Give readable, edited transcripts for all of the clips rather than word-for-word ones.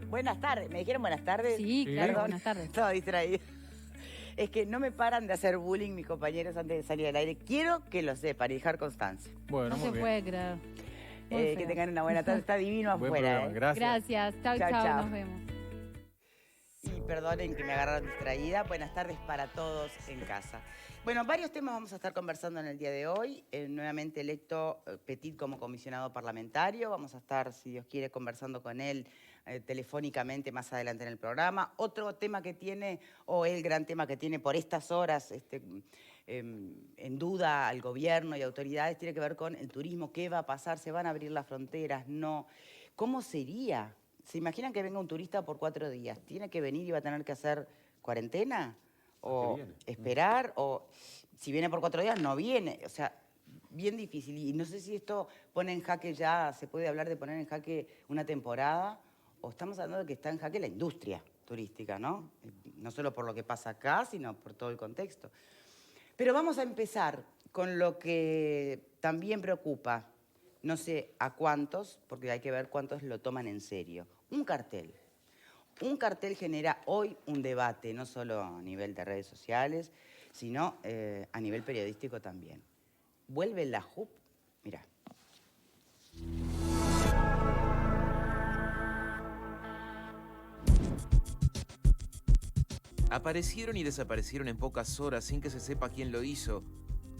Buenas tardes. ¿Me dijeron buenas tardes? Sí, claro, Perdón, buenas tardes. estaba distraída. Es que no me paran de hacer bullying mis compañeros antes de salir al aire. Quiero que lo sepan y dejar constancia. Bueno, No muy se bien. puede creer. Muy Que feo. tengan una buena tarde. Está divino Buen afuera. programa, gracias. Gracias. Chau, Chau, chau. chau. Nos vemos. Y perdonen que me agarraron distraída. Buenas tardes para todos en casa. Bueno, varios temas vamos a estar conversando en el día de hoy. Nuevamente electo Petit como comisionado parlamentario. Vamos a estar, si Dios quiere, conversando con él telefónicamente más adelante en el programa. Otro tema que tiene, o el gran tema que tiene por estas horas en duda al gobierno y autoridades, tiene que ver con el turismo. ¿Qué va a pasar? ¿Se van a abrir las fronteras? ¿No? ¿Cómo sería? ¿Se imaginan que venga un turista por 4 días? ¿Tiene que venir y va a tener que hacer cuarentena? ¿O esperar? ¿O si viene por 4 días, no viene? O sea, bien difícil. Y no sé si esto pone en jaque ya, se puede hablar de poner en jaque una temporada, o estamos hablando de que está en jaque la industria turística, ¿no? No solo por lo que pasa acá, sino por todo el contexto. Pero vamos a empezar con lo que también preocupa. No sé a cuántos, porque hay que ver cuántos lo toman en serio. Un cartel. Un cartel genera hoy un debate, no solo a nivel de redes sociales, sino a nivel periodístico también. ¿Vuelve la JUP? Mirá. Aparecieron y desaparecieron en pocas horas sin que se sepa quién lo hizo.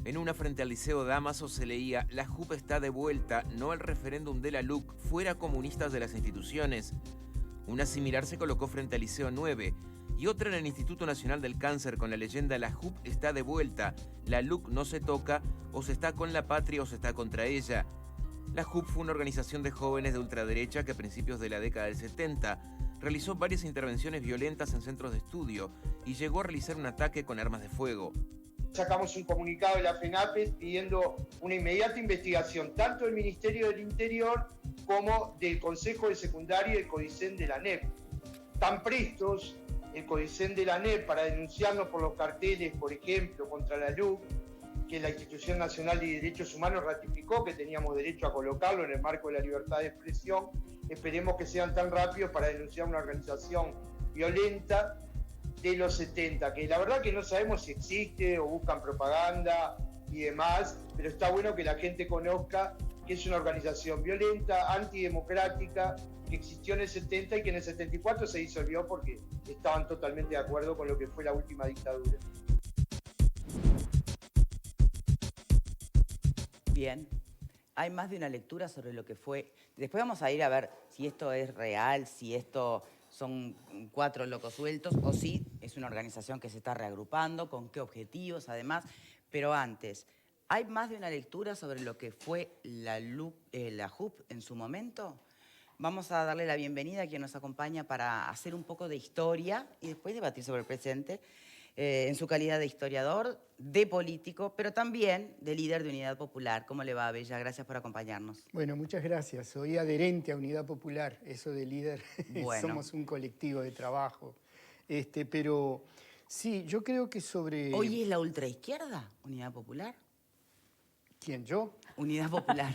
En una frente al Liceo Dámaso se leía: la JUP está de vuelta, no al referéndum de la LUC, fuera comunistas de las instituciones. Una similar se colocó frente al Liceo 9 y otra en el Instituto Nacional del Cáncer con la leyenda: la JUP está de vuelta, la LUC no se toca, o se está con la patria o se está contra ella. La JUP fue una organización de jóvenes de ultraderecha que a principios de la década del 70 realizó varias intervenciones violentas en centros de estudio y llegó a realizar un ataque con armas de fuego. Sacamos un comunicado de la FENAPES pidiendo una inmediata investigación, tanto del Ministerio del Interior como del Consejo de Secundaria y del CODICEN de la ANEP. Tan prestos el CODICEN de la ANEP para denunciarnos por los carteles, por ejemplo, contra la LUC, que la Institución Nacional de Derechos Humanos ratificó que teníamos derecho a colocarlo en el marco de la libertad de expresión. Esperemos que sean tan rápidos para denunciar una organización violenta de los 70, que la verdad que no sabemos si existe o buscan propaganda y demás, pero está bueno que la gente conozca que es una organización violenta, antidemocrática, que existió en el 70 y que en el 74 se disolvió porque estaban totalmente de acuerdo con lo que fue la última dictadura. Bien. Hay más de una lectura sobre lo que fue. Después vamos a ir a ver si esto es real, si esto son 4 locos sueltos o si es una organización que se está reagrupando, con qué objetivos además. Pero antes, ¿hay más de una lectura sobre lo que fue la JUP en su momento? Vamos a darle la bienvenida a quien nos acompaña para hacer un poco de historia y después debatir sobre el presente. En su calidad de historiador, de político, pero también de líder de Unidad Popular. ¿Cómo le va, Bella? Gracias por acompañarnos. Bueno, muchas gracias. Soy adherente a Unidad Popular, eso de líder, Bueno. somos un colectivo de trabajo. Pero sí, yo creo que sobre... ¿Hoy es la ultraizquierda, Unidad Popular? ¿Quién, yo? Unidad Popular.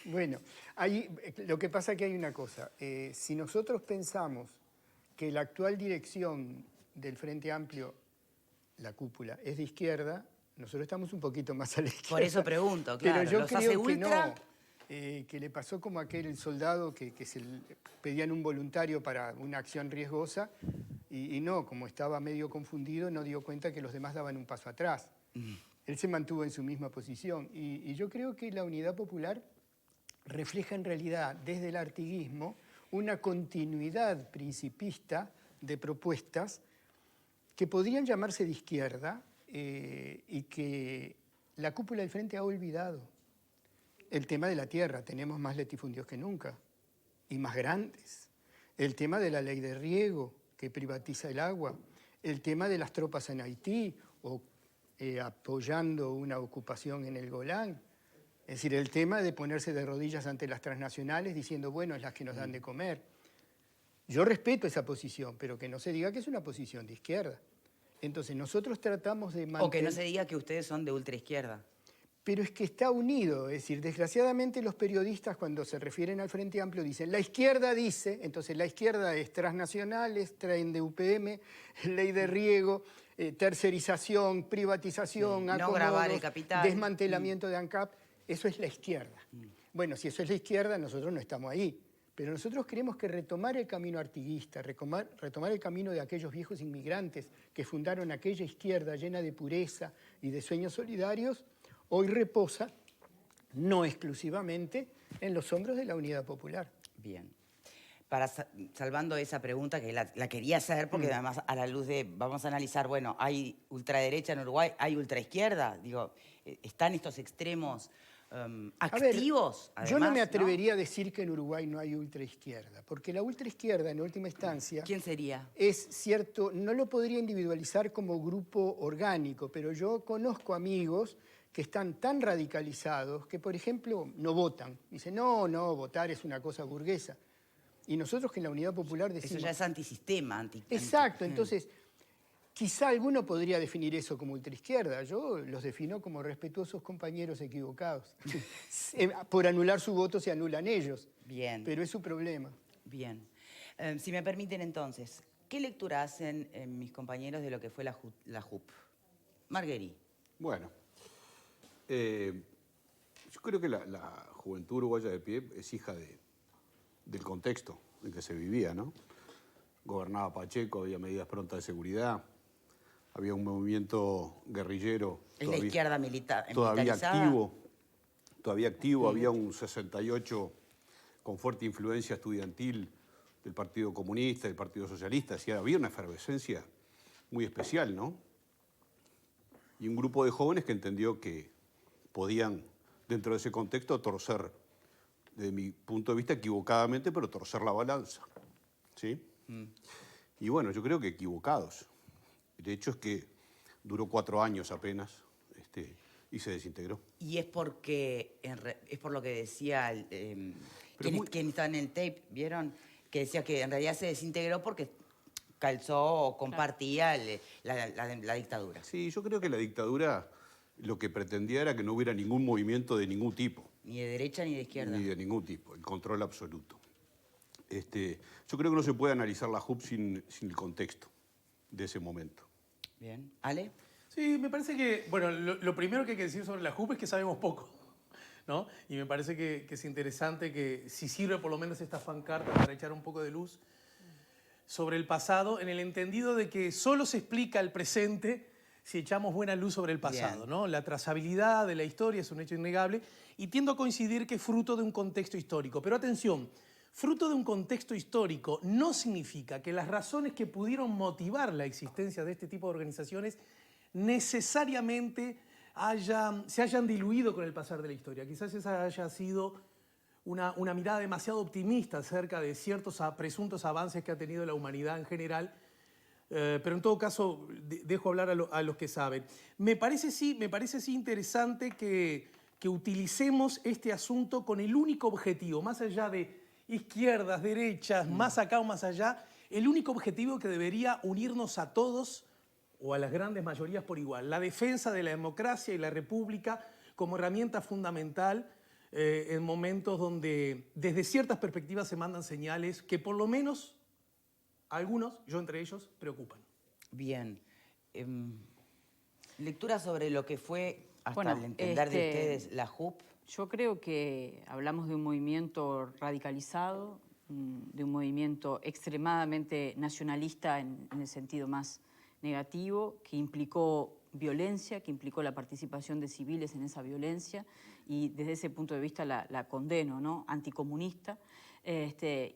Bueno, lo que pasa es que hay una cosa. Si nosotros pensamos que la actual dirección del Frente Amplio, la cúpula, es de izquierda, nosotros estamos un poquito más a la izquierda. Por eso pregunto, claro. Pero yo ¿Los creo hace que ultra? no, que le pasó como a aquel soldado que pedían un voluntario para una acción riesgosa y no, como estaba medio confundido, no dio cuenta que los demás daban un paso atrás. Él se mantuvo en su misma posición y yo creo que la Unidad Popular refleja en realidad desde el artiguismo una continuidad principista de propuestas que podrían llamarse de izquierda y que la cúpula del Frente ha olvidado. El tema de la tierra, tenemos más latifundios que nunca y más grandes. El tema de la ley de riego que privatiza el agua. El tema de las tropas en Haití o apoyando una ocupación en el Golán. Es decir, el tema de ponerse de rodillas ante las transnacionales diciendo, bueno, es las que nos dan de comer. Yo respeto esa posición, pero que no se diga que es una posición de izquierda. Entonces, nosotros tratamos de mantener... O que no se diga que ustedes son de ultraizquierda. pero es que está unido. Es decir, desgraciadamente los periodistas cuando se refieren al Frente Amplio dicen, la izquierda dice, entonces la izquierda es transnacionales, traen de UPM, ley de riego, tercerización, privatización, no acomodos, gravar el capital, desmantelamiento de ANCAP, eso es la izquierda. Bueno, si eso es la izquierda, nosotros no estamos ahí. Pero nosotros queremos que retomar el camino artiguista, retomar el camino de aquellos viejos inmigrantes que fundaron aquella izquierda llena de pureza y de sueños solidarios, hoy reposa, no exclusivamente, en los hombros de la Unidad Popular. Bien. Salvando esa pregunta que la quería hacer, porque además a la luz de, vamos a analizar, bueno, hay ultraderecha en Uruguay, hay ultraizquierda, digo, están estos extremos activos. A ver, yo no me atrevería a decir que en Uruguay no hay ultraizquierda, porque la ultraizquierda, en última instancia... ¿Quién sería? Es cierto, no lo podría individualizar como grupo orgánico, pero yo conozco amigos que están tan radicalizados que, por ejemplo, no votan. Dicen, no, votar es una cosa burguesa. Y nosotros que en la Unidad Popular decimos... Eso ya es antisistema. Exacto, entonces... Quizá alguno podría definir eso como ultraizquierda. Yo los defino como respetuosos compañeros equivocados. Por anular su voto se anulan ellos. Bien. Pero es su problema. Bien. Si me permiten entonces, ¿qué lectura hacen mis compañeros de lo que fue la JUP? Marguerite. Bueno, yo creo que la juventud uruguaya de pie es hija del contexto en que se vivía, ¿no? Gobernaba Pacheco, había medidas prontas de seguridad, había un movimiento guerrillero ¿Es la izquierda todavía militarizada? Todavía activo, había un 68 con fuerte influencia estudiantil del Partido Comunista, del Partido Socialista, así había una efervescencia muy especial, ¿no? Y un grupo de jóvenes que entendió que podían, dentro de ese contexto, torcer, desde mi punto de vista equivocadamente, pero torcer la balanza, ¿sí? Y bueno, yo creo que equivocados. El hecho es que duró 4 años apenas y se desintegró. Y es porque, es por lo que decía quien está en el tape, ¿vieron? Que decía que en realidad se desintegró porque calzó o compartía la dictadura. Sí, yo creo que la dictadura lo que pretendía era que no hubiera ningún movimiento de ningún tipo. Ni de derecha ni de izquierda. Ni de ningún tipo, el control absoluto. Yo creo que no se puede analizar la JUP sin el contexto de ese momento. Bien. ¿Ale? Sí, me parece que, bueno, lo primero que hay que decir sobre la JUP es que sabemos poco, ¿no? Y me parece que es interesante que si sirve por lo menos esta pancarta para echar un poco de luz sobre el pasado, en el entendido de que solo se explica el presente si echamos buena luz sobre el pasado, ¿no? La trazabilidad de la historia es un hecho innegable y tiendo a coincidir que es fruto de un contexto histórico. Pero atención, fruto de un contexto histórico no significa que las razones que pudieron motivar la existencia de este tipo de organizaciones necesariamente se hayan diluido con el pasar de la historia. Quizás esa haya sido una mirada demasiado optimista acerca de ciertos presuntos avances que ha tenido la humanidad en general, pero en todo caso dejo hablar a los que saben. Me parece sí interesante que utilicemos este asunto con el único objetivo, más allá de izquierdas, derechas, más acá o más allá, el único objetivo que debería unirnos a todos o a las grandes mayorías por igual, la defensa de la democracia y la república como herramienta fundamental en momentos donde desde ciertas perspectivas se mandan señales que por lo menos algunos, yo entre ellos, preocupan. Bien. Lectura sobre lo que fue, hasta el entender de ustedes, la JUP. Yo creo que hablamos de un movimiento radicalizado, de un movimiento extremadamente nacionalista en el sentido más negativo, que implicó violencia, que implicó la participación de civiles en esa violencia, y desde ese punto de vista la condeno, ¿no? Anticomunista.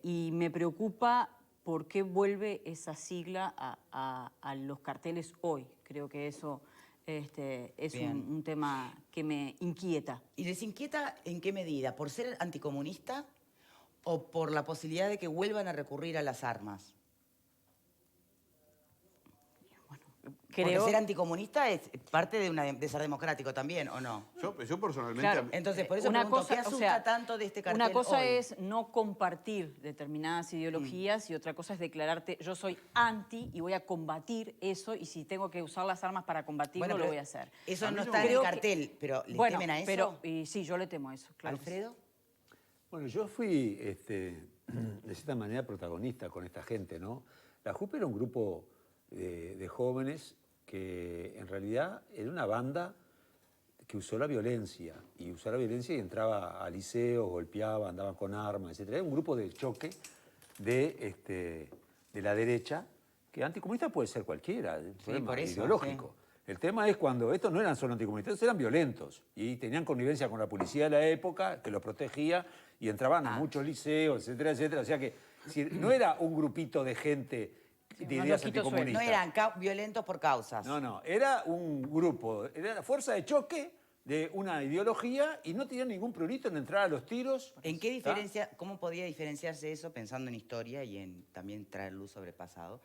Y me preocupa por qué vuelve esa sigla a los carteles hoy. Creo que eso es un tema que me inquieta. ¿Y les inquieta en qué medida? ¿Por ser anticomunista o por la posibilidad de que vuelvan a recurrir a las armas? Porque creo... ser anticomunista es parte de ser democrático también, ¿o no? Yo personalmente... Claro. Entonces, por eso Una pregunto, cosa, ¿qué o asusta sea, tanto de este cartel una cosa hoy? es no compartir determinadas ideologías y otra cosa es declararte yo soy anti y voy a combatir eso y si tengo que usar las armas para combatirlo Bueno, lo pero voy a hacer. Eso A mí no no. está en el Creo que- cartel, pero ¿le Bueno, temen a eso? pero sí, yo le temo a eso, claro. ¿Alfredo? Bueno, yo fui, de cierta manera, protagonista con esta gente, ¿no? La JUP era un grupo de jóvenes que en realidad era una banda que usó la violencia, y entraba a liceos, golpeaba, andaban con armas, etc. Era un grupo de choque de la derecha, que anticomunista puede ser cualquiera, el problema por eso, ideológico. El tema es cuando estos no eran solo anticomunistas, estos eran violentos y tenían connivencia con la policía de la época que los protegía y entraban a muchos liceos, etcétera, etcétera. O sea que no era un grupito de gente de unos ideas loquitos sueltos. anticomunistas. No eran violentos por causas. No, era un grupo, era la fuerza de choque de una ideología y no tenían ningún prurito en entrar a los tiros. ¿En qué ¿está? diferencia, cómo podía diferenciarse eso, pensando en historia y en también traer luz sobre el pasado,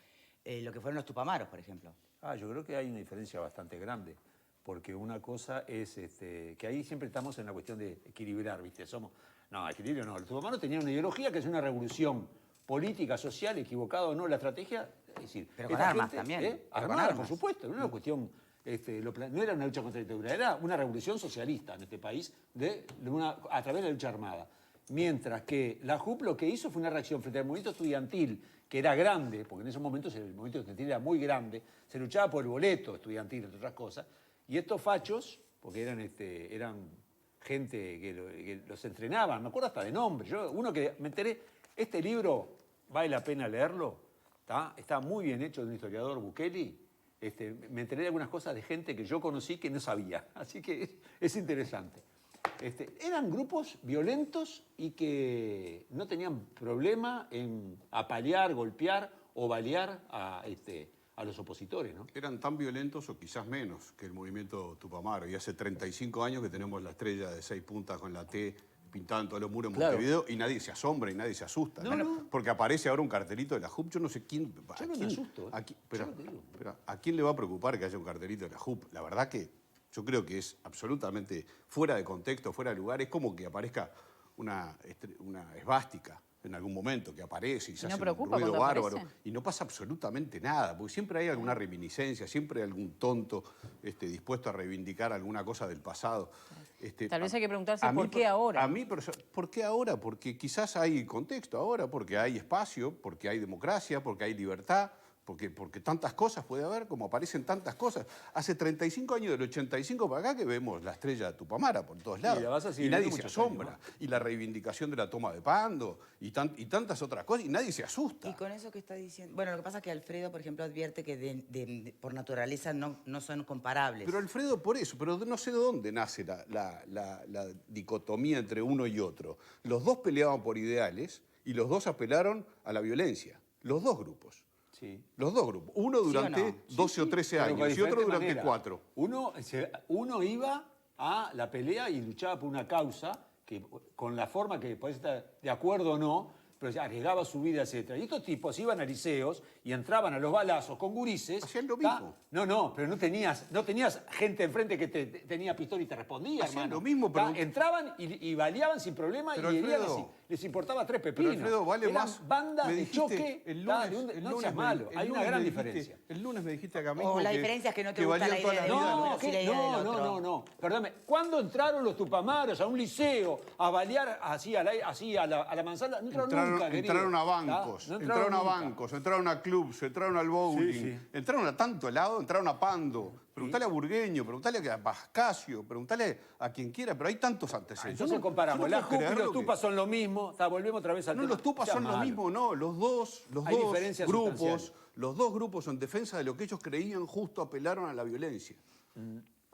lo que fueron los Tupamaros, por ejemplo? Yo creo que hay una diferencia bastante grande, porque una cosa es que ahí siempre estamos en la cuestión de equilibrar, ¿viste? Equilibrio no. Los Tupamaros tenían una ideología que es una revolución política, social, equivocada o no, la estrategia, es decir... Pero con esta armas también, pero con Armadas, por armas. supuesto, no era una cuestión... no era una lucha contra la dictadura, era una revolución socialista en este país a través de la lucha armada. Mientras que la JUP lo que hizo fue una reacción frente al movimiento estudiantil, que era grande, porque en esos momentos el movimiento estudiantil era muy grande, se luchaba por el boleto estudiantil, entre otras cosas, y estos fachos, porque eran gente que los entrenaban, me acuerdo hasta de nombre, uno que me enteré, este libro vale la pena leerlo, está muy bien hecho de un historiador, Bukeli, me enteré de algunas cosas de gente que yo conocí que no sabía, así que es interesante. Eran grupos violentos y que no tenían problema en apalear, golpear o balear a los opositores, ¿no? Eran tan violentos o quizás menos que el movimiento Tupamaro. Y hace 35 años que tenemos la estrella de 6 puntas con la T pintada en todos los muros en Claro. Montevideo y nadie se asombra y nadie se asusta. Porque aparece ahora un cartelito de la JUP, yo no sé quién... Yo no me asusto, ¿A quién le va a preocupar que haya un cartelito de la JUP? La verdad que yo creo que es absolutamente fuera de contexto, fuera de lugar. Es como que aparezca una esvástica en algún momento, que aparece y se ¿Y no hace un preocupa ruido cuando bárbaro. aparece? Y no pasa absolutamente nada, porque siempre hay alguna reminiscencia, siempre hay algún tonto dispuesto a reivindicar alguna cosa del pasado. Tal vez hay que preguntarse a mí por qué ahora. ¿Por qué ahora? Porque quizás hay contexto ahora, porque hay espacio, porque hay democracia, porque hay libertad, porque tantas cosas puede haber, como aparecen tantas cosas. Hace 35 años, del 85 para acá, que vemos la estrella de Tupamara por todos lados. la vas a seguir Y nadie viendo se muchos asombra. años, Y la reivindicación de la toma de Pando, y tantas otras cosas, y nadie se asusta. Y con eso que está diciendo... Bueno, lo que pasa es que Alfredo, por ejemplo, advierte que por naturaleza no son comparables. Pero Alfredo, por eso, pero no sé de dónde nace la dicotomía entre uno y otro. Los dos peleaban por ideales y los dos apelaron a la violencia. Los dos grupos. Sí. Los dos grupos. Uno durante no? 12 o 13 Pero con años y otro diferente durante manera. 4. Uno iba a la pelea y luchaba por una causa que, con la forma que podés estar de acuerdo o no, pero ya arriesgaba su vida, etc. Y estos tipos iban a liceos y entraban a los balazos con gurises. Hacían lo ¿tá? mismo. No, pero no tenías gente enfrente que tenía pistola y te respondía, Hacían hermano. lo mismo, ¿tá? pero- Entraban y baleaban sin problema Pero, y herían Alfredo, les importaba 3 Pero pepinos. Alfredo, vale Eran más. bandas me de dijiste choque. el ¿tá? lunes, No seas malo, hay una gran diferencia. El lunes me dijiste acá mismo O la que- diferencia es que no te que gusta la valían toda idea de vida, uno, ¿no? pero sí la idea del otro. No. Perdóname, ¿cuándo entraron los tupamaros a un liceo a balear así a la manzana? No entraron nunca, querido. Entraron a ¿tá? bancos, No entraron a nunca. bancos, entraron a clubs, entraron al bowling, Sí. entraron a tanto lado, entraron a Pando. Preguntale a Burgueño, preguntale a Pascasio, preguntale a quien quiera, pero hay tantos antecedentes. Entonces Yo no- comparamos, yo no la puedo JUP y creer los lo que- tupas son lo mismo. Volvemos otra vez al No, tema. los tupas Seas son lo malo. mismo, no. Hay diferencias sustanciales. Los dos grupos en defensa de lo que ellos creían justo apelaron a la violencia.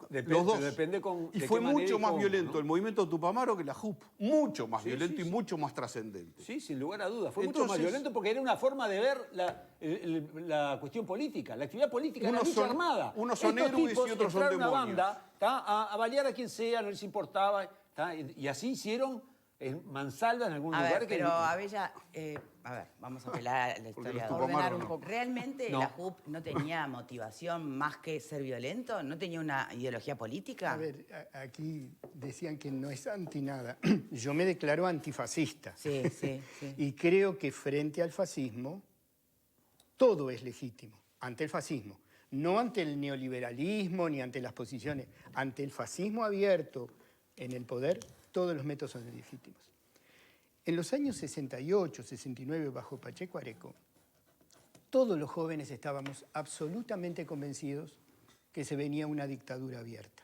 Depende, Los dos. pero depende Y de fue qué manera mucho y más cómo, violento ¿no? el movimiento Tupamaro que la JUP. Mucho más Sí, violento sí, y sí. mucho más trascendente. Sí, sin lugar a dudas. Fue mucho más Entonces- violento porque era una forma de ver la cuestión política, la actividad política, la Unos lucha son- armada. unos son Estos héroes y tipos otros son entraron a una demonios. banda, ¿tá? A balear a quien sea, no les importaba. ¿tá? Y así hicieron en mansalva en algún A lugar ver, que... pero Abella, a ver, vamos a apelar a la historia. los Ordenar Tupamaros un no. poco. ¿Realmente No. la JUP no tenía motivación más que ser violento? ¿No tenía una ideología política? A ver, aquí decían que no es anti nada. Yo me declaro antifascista. Sí, sí, sí. Y creo que frente al fascismo, todo es legítimo, ante el fascismo. No ante el neoliberalismo ni ante las posiciones. Ante el fascismo abierto en el poder, todos los métodos son legítimos. En los años 68, 69, bajo Pacheco Areco, todos los jóvenes estábamos absolutamente convencidos que se venía una dictadura abierta.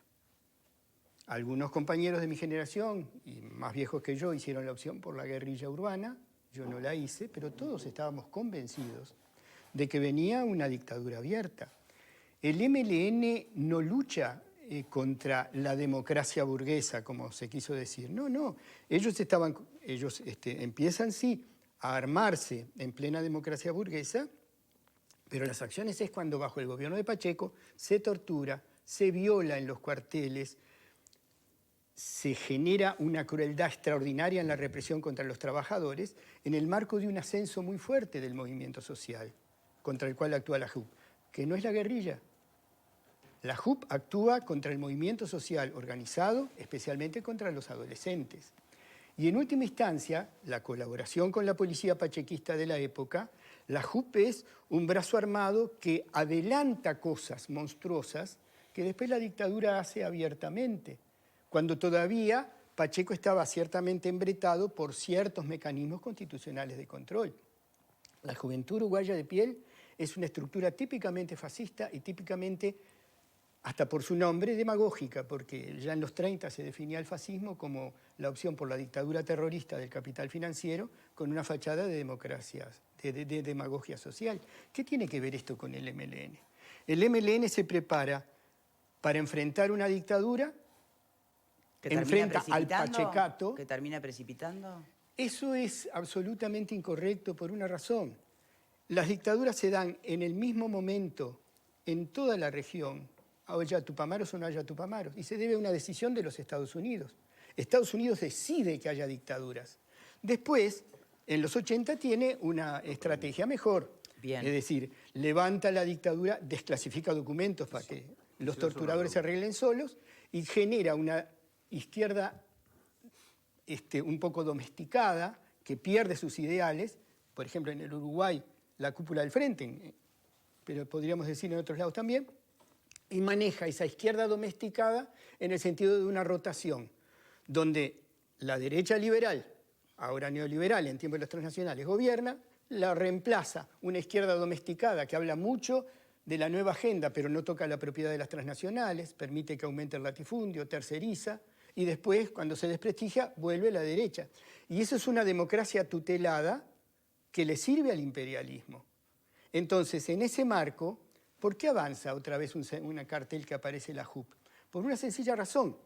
Algunos compañeros de mi generación, y más viejos que yo, hicieron la opción por la guerrilla urbana. Yo no la hice, pero todos estábamos convencidos de que venía una dictadura abierta. El MLN no lucha contra la democracia burguesa, como se quiso decir. No, no. Ellos empiezan, sí, a armarse en plena democracia burguesa, pero las acciones es cuando bajo el gobierno de Pacheco se tortura, se viola en los cuarteles, se genera una crueldad extraordinaria en la represión contra los trabajadores en el marco de un ascenso muy fuerte del movimiento social contra el cual actúa la JUP, que no es la guerrilla. La JUP actúa contra el movimiento social organizado, especialmente contra los adolescentes. Y en última instancia, la colaboración con la policía pachequista de la época, la JUP es un brazo armado que adelanta cosas monstruosas que después la dictadura hace abiertamente, cuando todavía Pacheco estaba ciertamente embretado por ciertos mecanismos constitucionales de control. La juventud uruguaya de piel es una estructura típicamente fascista y típicamente, hasta por su nombre, demagógica, porque ya en los 30 se definía el fascismo como la opción por la dictadura terrorista del capital financiero con una fachada de de demagogia social. ¿Qué tiene que ver esto con el MLN? El MLN se prepara para enfrentar una dictadura, ¿Que termina enfrenta al precipitando? pachecato. ¿Que termina precipitando? Eso es absolutamente incorrecto por una razón. Las dictaduras se dan en el mismo momento en toda la región, haya tupamaros o no haya tupamaros, y se debe a una decisión de los Estados Unidos. Estados Unidos decide que haya dictaduras. Después, en los 80 tiene una estrategia mejor. Bien. Es decir, levanta la dictadura, desclasifica documentos para que los torturadores se arreglen solos y genera una izquierda un poco domesticada, que pierde sus ideales. Por ejemplo, en el Uruguay, la cúpula del Frente, pero podríamos decir en otros lados también, y maneja esa izquierda domesticada en el sentido de una rotación, donde la derecha liberal, ahora neoliberal en tiempos de las transnacionales, gobierna, la reemplaza una izquierda domesticada que habla mucho de la nueva agenda, pero no toca la propiedad de las transnacionales, permite que aumente el latifundio, terceriza, y después, cuando se desprestigia, vuelve la derecha. Y eso es una democracia tutelada que le sirve al imperialismo. Entonces, en ese marco, ¿por qué avanza otra vez una cartel que aparece la JUP? Por una sencilla razón.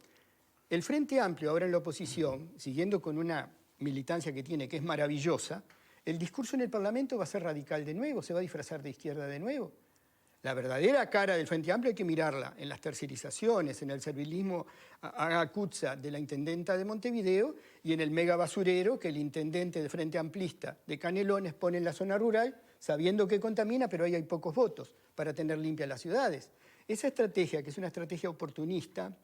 El Frente Amplio, ahora en la oposición, siguiendo con una militancia que tiene, que es maravillosa, el discurso en el Parlamento va a ser radical de nuevo, se va a disfrazar de izquierda de nuevo. La verdadera cara del Frente Amplio hay que mirarla en las tercerizaciones, en el servilismo agacuza de la intendenta de Montevideo y en el mega basurero que el intendente del Frente Amplista de Canelones pone en la zona rural, sabiendo que contamina, pero ahí hay pocos votos para tener limpias las ciudades. Esa estrategia, que es una estrategia oportunista,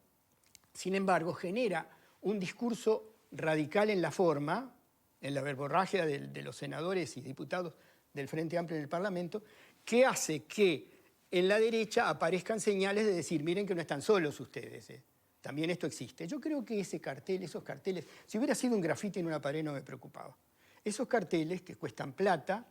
sin embargo, genera un discurso radical en la forma, en la verborragia de los senadores y diputados del Frente Amplio en el Parlamento, que hace que en la derecha aparezcan señales de decir, miren que no están solos ustedes, también esto existe. Yo creo que ese cartel, esos carteles, si hubiera sido un grafiti en una pared no me preocupaba. Esos carteles que cuestan plata,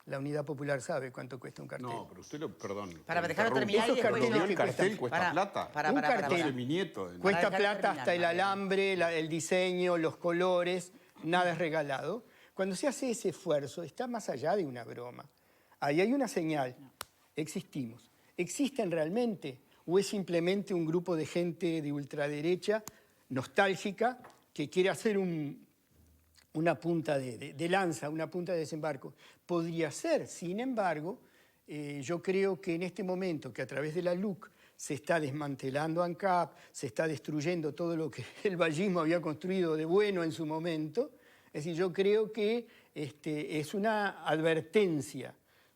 la Unidad Popular sabe cuánto cuesta un cartel. No, pero usted lo, perdón. Para dejarlo interrumpo. terminar y Esos después carteles yo- El cartel cuesta Para, plata. para, Un para, cartel. Parece mi nieto. Cuesta Para dejar plata terminar, hasta el Mariano. alambre, el diseño, los colores, nada es regalado. Cuando se hace ese esfuerzo, está más allá de una broma. Ahí hay una señal, existimos. ¿Existen realmente o es simplemente un grupo de gente de ultraderecha nostálgica que quiere hacer una punta de lanza, una punta de desembarco? Podría ser, sin embargo, yo creo que en este momento que a través de la LUC se está desmantelando ANCAP, se está destruyendo todo lo que el vallismo había construido de bueno en su momento. Es decir, yo creo que es una advertencia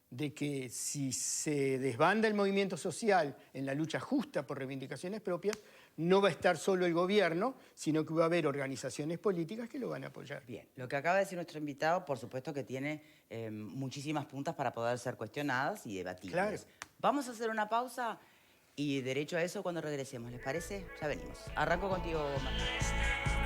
de que si se desbanda el movimiento social en la lucha justa por reivindicaciones propias, no va a estar solo el gobierno, sino que va a haber organizaciones políticas que lo van a apoyar. Bien, lo que acaba de decir nuestro invitado, por supuesto que tiene muchísimas puntas para poder ser cuestionadas y debatidas. Claro. Vamos a hacer una pausa y derecho a eso cuando regresemos, ¿les parece? Ya venimos. Arranco contigo, Marta.